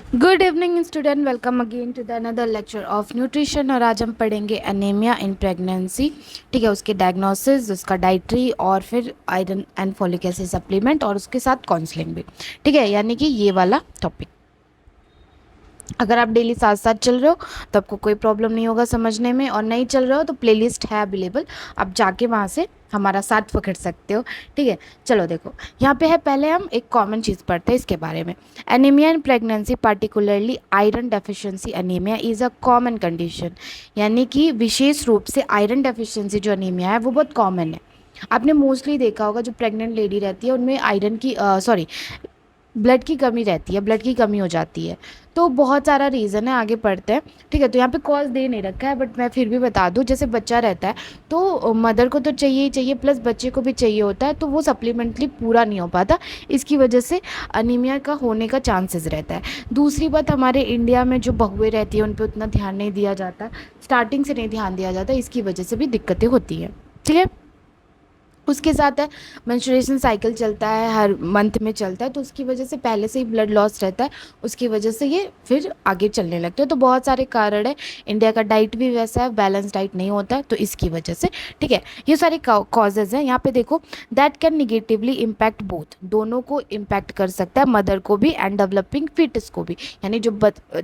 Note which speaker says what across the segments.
Speaker 1: Good evening student, welcome again to the another lecture of nutrition. और आज हम पढ़ेंगे एनीमिया इन प्रेगनेंसी। ठीक है, उसके डायग्नोसिस, उसका डाइटरी और फिर iron and folic acid supplement और उसके साथ काउंसलिंग भी। ठीक है, यानी कि ये वाला टॉपिक अगर आप डेली साथ साथ चल रहे हो तो आपको कोई प्रॉब्लम नहीं होगा समझने में, और नहीं चल रहे हो तो प्लेलिस्ट है अवेलेबल, आप जाके वहाँ से हमारा साथ पकड़ सकते हो। ठीक है, चलो देखो यहाँ पे है, पहले हम एक कॉमन चीज़ पढ़ते हैं इसके बारे में। Anaemia in pregnancy particularly iron deficiency anaemia is a common condition. यानी कि विशेष रूप से आयरन डेफिशिएंसी जो एनीमिया है वो बहुत कॉमन है। आपने मोस्टली देखा होगा जो प्रेग्नेंट लेडी रहती है उनमें आयरन की सॉरी ब्लड की कमी रहती है, ब्लड की कमी हो जाती है। तो बहुत सारा रीज़न है, आगे पढ़ते हैं। ठीक है, तो यहाँ पे कॉज दे नहीं रखा है बट मैं फिर भी बता दूँ। जैसे बच्चा रहता है तो मदर को तो चाहिए ही चाहिए, प्लस बच्चे को भी चाहिए होता है, तो वो सप्लीमेंटली पूरा नहीं हो पाता। इसकी वजह से अनीमिया का होने का चांसेस रहता है। दूसरी बात, हमारे इंडिया में जो बहुएँ रहती हैं उन पर उतना ध्यान नहीं दिया जाता, स्टार्टिंग से नहीं ध्यान दिया जाता, इसकी वजह से भी दिक्कतें होती हैं। ठीक है, उसके साथ है मेंस्ट्रुएशन साइकिल चलता है, हर मंथ में चलता है, तो उसकी वजह से पहले से ही ब्लड लॉस रहता है, उसकी वजह से ये फिर आगे चलने लगते हैं। तो बहुत सारे कारण है। इंडिया का डाइट भी वैसा है, बैलेंस डाइट नहीं होता है, तो इसकी वजह से। ठीक है, ये सारे कॉजेज़ हैं। यहाँ पे देखो, that can negatively impact both, दोनों को इम्पैक्ट कर सकता है, मदर को भी एंड डेवलपिंग फीटस को भी। यानी जो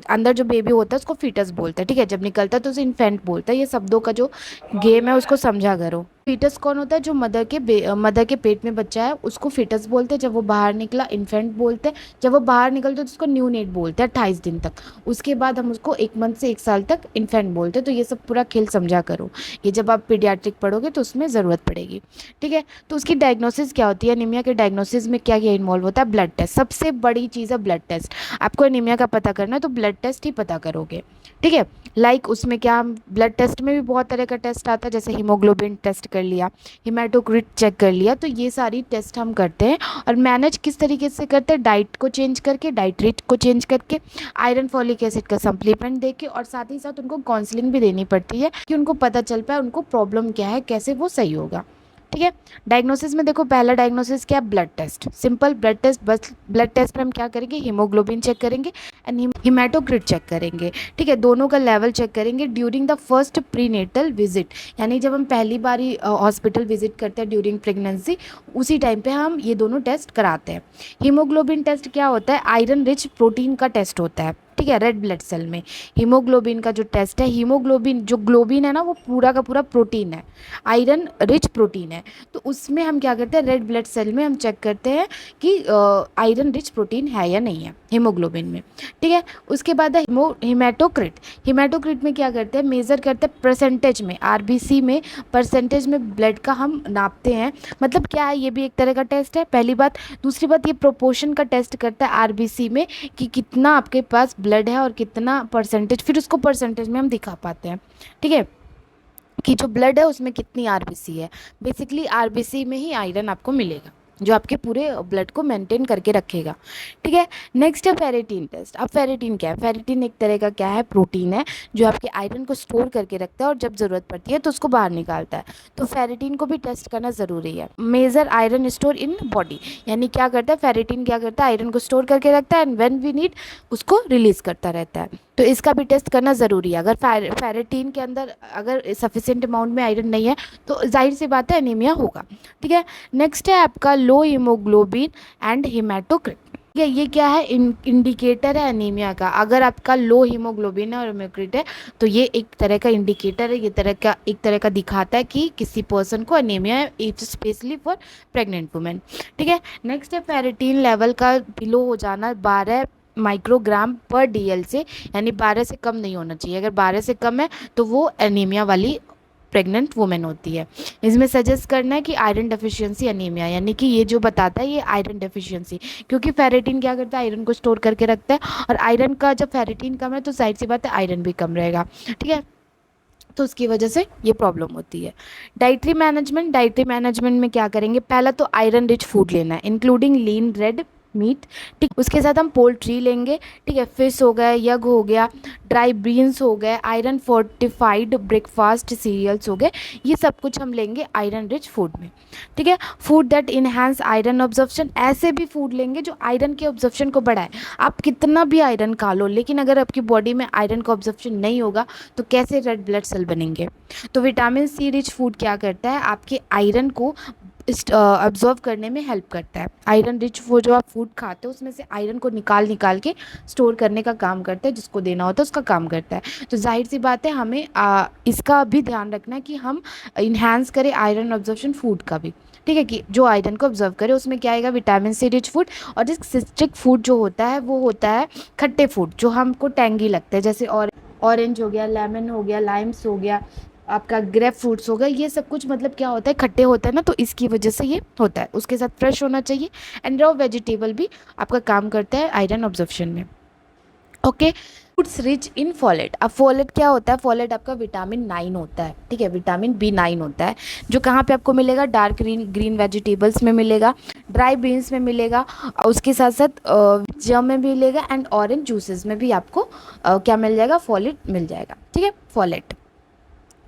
Speaker 1: अंदर जो बेबी होता है उसको फीटस बोलते हैं। ठीक है, जब निकलता है तो उसे इन्फेंट बोलता है। ये शब्दों का जो गेम है उसको समझा करो। फीटस कौन होता है? जो मदर के पेट में बच्चा है उसको फीटस बोलते हैं। जब वो बाहर निकला इन्फेंट बोलते हैं। जब वो बाहर निकलते तो उसको न्यू नेट बोलते हैं 28 दिन तक। उसके बाद हम उसको 1 मंथ से 1 साल तक इन्फेंट बोलते हैं। तो ये सब पूरा खेल समझा करो, ये जब आप पीडियाट्रिक पढ़ोगे तो उसमें ज़रूरत पड़ेगी। ठीक है, तो उसकी डायग्नोसिस क्या होती है? एनीमिया के डायग्नोसिस में क्या क्या इन्वॉल्व होता है? ब्लड टेस्ट, सबसे बड़ी चीज़ है ब्लड टेस्ट। आपको एनीमिया का पता करना है तो ब्लड टेस्ट ही पता करोगे। ठीक है, उसमें क्या, ब्लड टेस्ट में भी बहुत तरह का टेस्ट आता है, जैसे हीमोग्लोबिन टेस्ट कर लिया, हिमेटोक्रिट चेक कर लिया, तो ये सारी टेस्ट हम करते हैं। और मैनेज किस तरीके से करते हैं? डाइट को चेंज करके, डाइटरी को चेंज करके, आयरन फॉलिक एसिड का सप्लीमेंट दे के, और साथ ही साथ उनको काउंसलिंग भी देनी पड़ती है कि उनको पता चल पाए उनको प्रॉब्लम क्या है, कैसे वो सही होगा। ठीक है, डायग्नोसिस में देखो, पहला डायग्नोसिस क्या है? Blood test, simple blood test. बस ब्लड टेस्ट में हम क्या करेंगे? हीमोग्लोबिन चेक करेंगे एंड हिमेटोक्रिट चेक करेंगे। ठीक है, दोनों का लेवल चेक करेंगे during the first prenatal visit. यानी जब हम पहली बार हॉस्पिटल विजिट करते हैं ड्यूरिंग प्रेगनेंसी, उसी टाइम पे हम ये दोनों टेस्ट कराते हैं। हीमोग्लोबिन टेस्ट क्या होता है? आयरन रिच प्रोटीन का टेस्ट होता है। ठीक है, रेड ब्लड सेल में हीमोग्लोबिन का जो टेस्ट है, हीमोग्लोबिन जो ग्लोबिन है ना, वो पूरा का पूरा प्रोटीन है, आयरन रिच प्रोटीन है। तो उसमें हम क्या करते हैं? रेड ब्लड सेल में हम चेक करते हैं कि आयरन रिच प्रोटीन है या नहीं है हीमोग्लोबिन में। ठीक है, उसके बाद है हिमेटोक्रिट। हिमेटोक्रिट में क्या करते हैं? मेज़र करते हैं परसेंटेज में, आरबीसी में परसेंटेज में ब्लड का हम नापते हैं। मतलब क्या है? ये भी एक तरह का टेस्ट है, पहली बात। दूसरी बात, ये प्रोपोर्शन का टेस्ट करता है आरबीसी में कि कितना आपके पास ब्लड है और कितना परसेंटेज, फिर उसको परसेंटेज में हम दिखा पाते हैं। ठीक है, कि जो ब्लड है उसमें कितनी आरबीसी है। बेसिकली आरबीसी में ही आयरन आपको मिलेगा जो आपके पूरे ब्लड को मेंटेन करके रखेगा। ठीक है, नेक्स्ट है फेरेटिन टेस्ट। अब फेरेटिन क्या है? फेरेटिन एक तरह का क्या है? प्रोटीन है जो आपके आयरन को स्टोर करके रखता है और जब ज़रूरत पड़ती है तो उसको बाहर निकालता है। तो फेरेटिन को भी टेस्ट करना ज़रूरी है। Major iron store in body, यानी क्या करता है फेरेटिन? क्या करता है? आयरन को स्टोर करके रखता है एंड व्हेन वी नीड उसको रिलीज़ करता रहता है। तो इसका भी टेस्ट करना ज़रूरी है। अगर फेरेटिन के अंदर अगर सफिशिएंट अमाउंट में आयरन नहीं है तो जाहिर सी बात है एनीमिया होगा। ठीक है, नेक्स्ट है आपका लो हीमोग्लोबिन एंड हिमेटोक्रिट। ठीक है, ये क्या है? इंडिकेटर है एनीमिया का। अगर आपका लो हीमोग्लोबिन है और हिमोक्रिट है तो ये एक तरह का इंडिकेटर है, ये एक तरह का दिखाता है कि किसी पर्सन को एनीमिया है, स्पेशली फॉर प्रेग्नेंट वुमेन। ठीक है, नेक्स्ट है फेरेटिन लेवल का बिलो हो जाना 12 माइक्रोग्राम पर डीएल से, यानी 12 से कम नहीं होना चाहिए। अगर 12 से कम है तो वो एनीमिया वाली प्रेग्नेंट वुमेन होती है। इसमें सजेस्ट करना है कि आयरन डेफिशिएंसी एनीमिया, यानी कि ये जो बताता है ये आयरन डेफिशिएंसी, क्योंकि फेरेटिन क्या करता है? आयरन को स्टोर करके रखता है, और आयरन का जब फेरेटिन कम है तो जाहिर सी बात है आयरन भी कम रहेगा। ठीक है, तो उसकी वजह से ये प्रॉब्लम होती है। डाइटरी मैनेजमेंट में क्या करेंगे? पहला तो आयरन रिच फूड लेना है, इंक्लूडिंग लीन रेड मीट, ठीक। उसके साथ हम पोल्ट्री लेंगे, ठीक है, फिश हो गया, यग हो गया, ड्राई बीन्स हो गए, आयरन फोर्टिफाइड ब्रेकफास्ट सीरियल्स हो गए, ये सब कुछ हम लेंगे आयरन रिच फूड में, ठीक है। Food that enhance iron absorption, ऐसे भी फूड लेंगे जो आयरन के ऑब्जर्प्शन को बढ़ाए। आप कितना भी आयरन खा लो, लेकिन अगर आपकी बॉडी में आयरन का ऑब्जर्प्शन नहीं होगा तो कैसे रेड ब्लड सेल बनेंगे। तो विटामिन सी रिच फूड क्या करता है, आपके आयरन को अब्जॉर्व करने में हेल्प करता है। आयरन रिच वो जो आप फूड खाते हो उसमें से आयरन को निकाल निकाल के स्टोर करने का काम करता है, जिसको देना होता है उसका काम करता है। तो जाहिर सी बात है हमें इसका भी ध्यान रखना है कि हम इन्हांस करें आयरन ऑब्जर्प्शन फूड का भी, ठीक है, कि जो आयरन को ऑब्जर्व करे। उसमें क्या आएगा, विटामिन सी रिच फूड। और जिस सिस्टिक फूड जो होता है वो होता है खट्टे फूड जो हमको टैंगी लगते हैं, जैसे ऑरेंज हो गया, लेमन हो गया, लाइम्स हो गया, आपका ग्रेप फ्रूट्स हो गए, ये सब कुछ मतलब क्या होता है, खट्टे होता है ना, तो इसकी वजह से ये होता है। उसके साथ फ्रेश होना चाहिए। एंड रॉ वेजिटेबल भी आपका काम करता है आयरन ऑब्जर्प्शन में, okay. Foods rich in folate, अब फॉलेट क्या होता है, फॉलेट आपका विटामिन 9 होता है, ठीक है, विटामिन B9 होता है, जो कहाँ पे आपको मिलेगा, डार्क ग्रीन ग्रीन वेजिटेबल्स में मिलेगा, ड्राई बीन्स में मिलेगा, और उसके साथ साथ जम में भी मिलेगा, एंड ऑरेंज जूसेस में भी आपको क्या मिल जाएगा, फॉलेट मिल जाएगा, ठीक है, फॉलेट।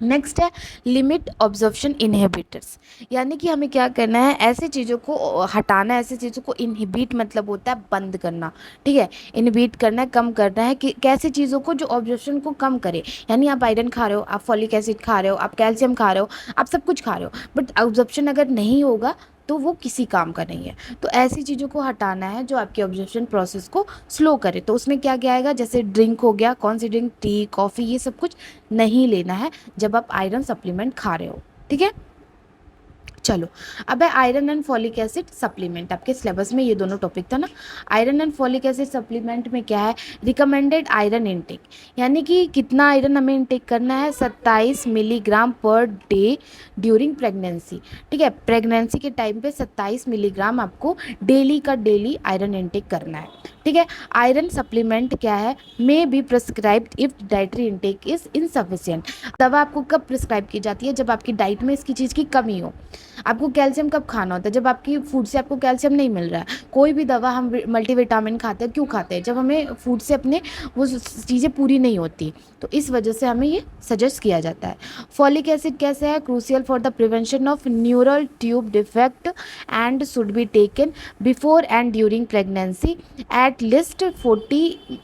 Speaker 1: नेक्स्ट है लिमिट ऑब्जर्प्शन इनहिबिटर्स, यानी कि हमें क्या करना है, ऐसी चीज़ों को हटाना है, ऐसी चीज़ों को इनहिबिट मतलब होता है बंद करना, ठीक है, इनहिबिट करना है, कम करना है, कि कैसी चीज़ों को जो ऑब्जर्प्शन को कम करे। यानी आप आयरन खा रहे हो, आप फॉलिक एसिड खा रहे हो, आप कैल्शियम खा रहे हो, आप सब कुछ खा रहे हो, बट ऑब्जर्प्शन अगर नहीं होगा तो वो किसी काम का नहीं है। तो ऐसी चीज़ों को हटाना है जो आपके ऑब्जर्प्शन प्रोसेस को स्लो करे। तो उसमें क्या क्या आएगा, जैसे ड्रिंक हो गया, कौन सी ड्रिंक, टी, कॉफ़ी, ये सब कुछ नहीं लेना है जब आप आयरन सप्लीमेंट खा रहे हो, ठीक है। चलो, अब है iron and folic acid supplement. आपके सिलेबस में ये दोनों टॉपिक था ना। Iron and folic acid supplement में क्या है, रिकमेंडेड आयरन इनटेक, यानी कि कितना आयरन हमें इनटेक करना है, 27 milligram per day during pregnancy, ठीक है। प्रेगनेंसी के टाइम पे 27 मिलीग्राम आपको डेली का डेली आयरन इनटेक करना है, ठीक है। आयरन सप्लीमेंट क्या है, may be prescribed if dietary intake is insufficient. दवा आपको कब प्रिस्क्राइब की जाती है, जब आपकी डाइट में इसकी चीज़ की कमी हो। आपको कैल्शियम कब खाना होता है, जब आपकी फूड से आपको कैल्शियम नहीं मिल रहा है। कोई भी दवा हम मल्टीविटामिन खाते हैं, क्यों खाते हैं, जब हमें फूड से अपने वो चीज़ें पूरी नहीं होती, तो इस वजह से हमें ये सजेस्ट किया जाता है। फॉलिक एसिड कैसे है, crucial for the prevention of neural tube defect and should be taken before and during pregnancy at least 40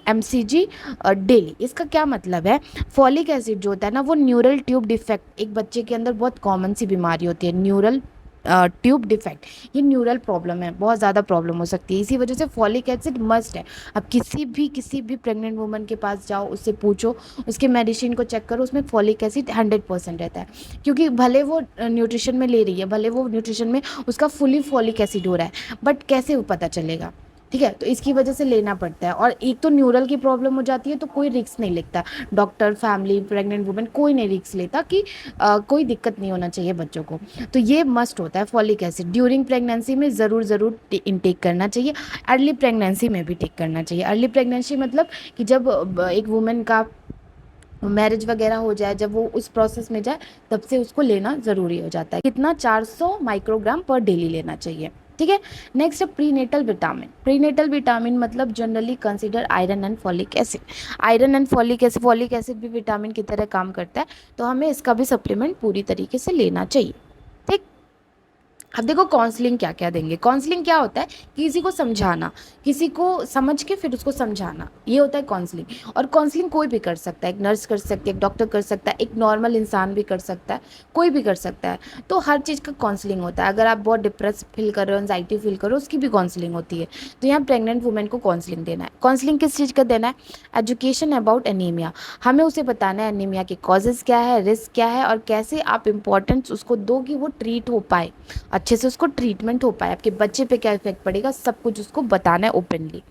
Speaker 1: mcg daily. इसका क्या मतलब है, फॉलिक एसिड जो होता है ना, वो न्यूरल ट्यूब डिफेक्ट, एक बच्चे के अंदर बहुत कॉमन सी बीमारी होती है न्यूरल ट्यूब डिफेक्ट, ये न्यूरल प्रॉब्लम है, बहुत ज़्यादा प्रॉब्लम हो सकती है, इसी वजह से फॉलिक एसिड मस्ट है। अब किसी भी प्रेग्नेंट वुमन के पास जाओ, उससे पूछो, उसके मेडिसिन को चेक करो, उसमें फॉलिक एसिड 100% रहता है, क्योंकि भले वो न्यूट्रिशन में ले रही है, भले वो न्यूट्रिशन में उसका फुली फॉलिक एसिड हो रहा है, बट कैसे वो पता चलेगा, ठीक है। तो इसकी वजह से लेना पड़ता है। और एक तो न्यूरल की प्रॉब्लम हो जाती है तो कोई रिस्क नहीं लेता, डॉक्टर, फैमिली, प्रेग्नेंट वुमेन, कोई नहीं रिस्क लेता कि कोई दिक्कत नहीं होना चाहिए बच्चों को। तो ये मस्ट होता है फॉलिक एसिड, ड्यूरिंग प्रेगनेंसी में ज़रूर इनटेक करना चाहिए, अर्ली प्रेगनेंसी में भी टेक करना चाहिए। अर्ली प्रेगनेंसी मतलब कि जब एक वुमेन का मैरिज वगैरह हो जाए, जब वो उस प्रोसेस में जाए, तब से उसको लेना ज़रूरी हो जाता है। कितना, 400 माइक्रोग्राम पर डेली लेना चाहिए, ठीक है। नेक्स्ट है प्रीनेटल विटामिन। प्रीनेटल विटामिन मतलब generally consider iron and folic acid. Iron and folic acid भी विटामिन की तरह काम करता है, तो हमें इसका भी सप्लीमेंट पूरी तरीके से लेना चाहिए, ठीक। अब देखो काउंसलिंग क्या क्या देंगे। काउंसलिंग क्या होता है, किसी को समझाना, किसी को समझ के फिर उसको समझाना, ये होता है काउंसलिंग। और काउंसलिंग कोई भी कर सकता है, एक नर्स कर सकती है, एक डॉक्टर कर सकता है, एक नॉर्मल इंसान भी कर सकता है, कोई भी कर सकता है। तो हर चीज़ का काउंसलिंग होता है। अगर आप बहुत डिप्रेस फील कर रहे हो, एंजाइटी फील कर रहे हो, उसकी भी काउंसलिंग होती है। तो यहाँ प्रेग्नेंट वुमेन को काउंसलिंग देना है। काउंसलिंग किस चीज़ का देना है, एजुकेशन अबाउट एनीमिया, हमें उसे बताना है एनीमिया के कॉजेज़ क्या है, रिस्क क्या है, और कैसे आप इम्पोर्टेंस उसको दो कि वो ट्रीट हो पाए, अच्छे से उसको ट्रीटमेंट हो पाए, आपके बच्चे पे क्या इफेक्ट पड़ेगा, सब कुछ उसको बताना है ओपनली,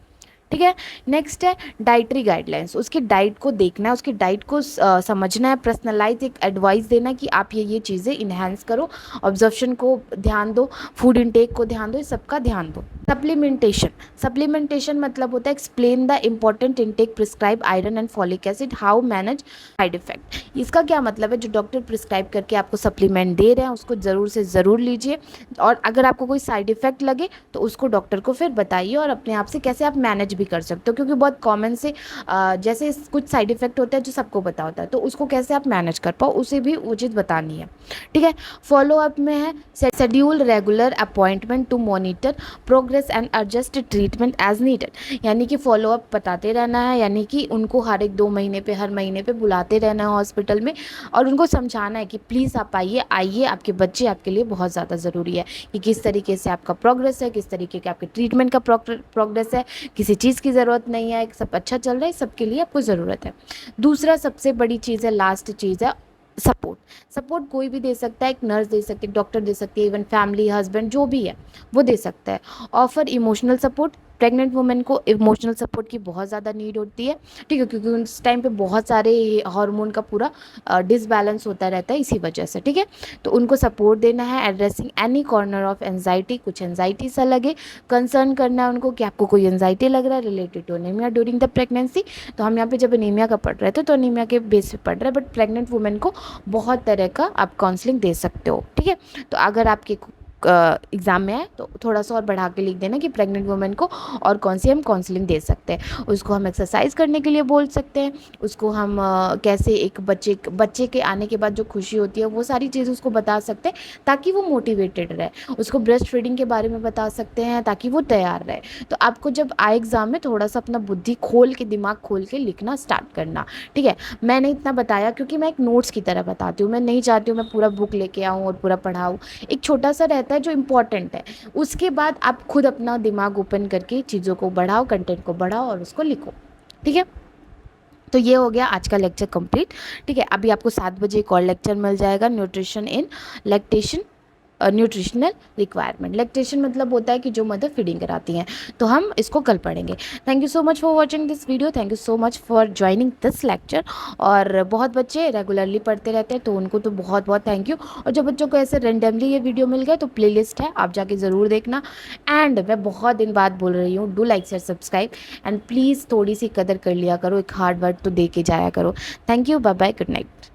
Speaker 1: ठीक है। नेक्स्ट है डाइटरी गाइडलाइंस, उसकी डाइट को देखना है, उसकी डाइट को समझना है, पर्सनलाइज एक एडवाइस देना है कि आप ये चीज़ें इन्हेंस करो, ऑब्जर्वेशन को ध्यान दो, फूड इनटेक को ध्यान दो, इस सबका ध्यान दो। सप्लीमेंटेशन, सप्लीमेंटेशन मतलब होता है explain the important intake, prescribe iron and folic acid, how manage side effect. इसका क्या मतलब है, जो डॉक्टर प्रिस्क्राइब करके आपको सप्लीमेंट दे रहे हैं उसको ज़रूर से ज़रूर लीजिए, और अगर आपको कोई साइड इफेक्ट लगे तो उसको डॉक्टर को फिर बताइए, और अपने आप से कैसे आप मैनेज भी कर सकते हो, क्योंकि बहुत कॉमन से जैसे कुछ साइड इफेक्ट होता है जो सबको पता होता है, तो उसको कैसे आप मैनेज कर पाओ उसे भी उचित बतानी है। ठीक है। फॉलो अप में है schedule regular appointment to monitor progress and adjust treatment as needed, यानी कि फॉलो अप बताते रहना है, यानी कि उनको हर एक 2 महीने पे, हर महीने पे बुलाते रहना है हॉस्पिटल में, और उनको समझाना है कि प्लीज़ आप आइए आइए, आपके बच्चे आपके लिए बहुत ज़्यादा ज़रूरी है, कि किस तरीके से आपका प्रोग्रेस है, किस तरीके के आपके ट्रीटमेंट का प्रोग्रेस है, किसी चीज़ की ज़रूरत नहीं है, सब अच्छा चल रहा है, सबके लिए आपको ज़रूरत है। दूसरा सबसे बड़ी चीज़ है, लास्ट चीज़ है सपोर्ट। सपोर्ट कोई भी दे सकता है, एक नर्स दे सकती है, डॉक्टर दे सकती है, इवन फैमिली, हस्बैंड जो भी है वो दे सकता है। Offer emotional support, pregnant women को इमोशनल सपोर्ट की बहुत ज़्यादा नीड होती है, ठीक है, क्योंकि उस टाइम पे बहुत सारे हार्मोन का पूरा डिसबैलेंस होता रहता है इसी वजह से। ठीक है, तो उनको सपोर्ट देना है, addressing any corner of anxiety, कुछ एंजाइटी सा लगे कंसर्न करना है उनको कि आपको कोई एंजाइटी लग रहा है related to anaemia during the pregnancy. तो हम यहाँ पे जब अनीमिया का पढ़ रहे थे तो अनीमिया के बेस पे पढ़ रहे हैं, बट प्रेग्नेंट वुमेन को बहुत तरह का आप काउंसलिंग दे सकते हो। ठीक है, तो अगर आपके एग्ज़ाम में है तो थोड़ा सा और बढ़ा के लिख देना कि प्रेग्नेंट वुमेन को और कौन सी हम काउंसलिंग दे सकते हैं। उसको हम एक्सरसाइज करने के लिए बोल सकते हैं, उसको हम कैसे एक बच्चे के आने के बाद जो खुशी होती है वो सारी चीज़ उसको बता सकते हैं ताकि वो मोटिवेटेड रहे। उसको ब्रेस्ट फीडिंग के बारे में बता सकते हैं ताकि वो तैयार रहे। तो आपको जब आए एग्ज़ाम में थोड़ा सा अपना बुद्धि खोल के, दिमाग खोल के लिखना स्टार्ट करना। ठीक है, मैंने इतना बताया क्योंकि मैं एक नोट्स की तरह बताती हूँ, मैं नहीं चाहती हूँ मैं पूरा बुक लेके आऊँ और पूरा पढ़ाऊँ। एक छोटा सा रहता है जो इम्पोर्टेंट है, उसके बाद आप खुद अपना दिमाग ओपन करके चीज़ों को बढ़ाओ, कंटेंट को बढ़ाओ और उसको लिखो। ठीक है, तो ये हो गया आज का लेक्चर कंप्लीट। ठीक है, अभी आपको 7 बजे एक और लेक्चर मिल जाएगा, nutrition in lactation, nutritional requirement. Lactation मतलब होता है कि जो मदर फीडिंग कराती हैं, तो हम इसको कल पढ़ेंगे। Thank you so much for watching this video, thank you so much for joining this lecture. और बहुत बच्चे रेगुलरली पढ़ते रहते हैं तो उनको तो बहुत बहुत थैंक यू। और जो बच्चों को ऐसे रेंडमली ये वीडियो मिल गए तो प्लेलिस्ट है, आप जाके ज़रूर देखना। एंड मैं बहुत दिन बाद बोल रही हूँ, do like share subscribe, and please थोड़ी सी कदर कर लिया करो, एक हार्ड वर्क तो दे के जाया करो। Thank you, bye bye, good night.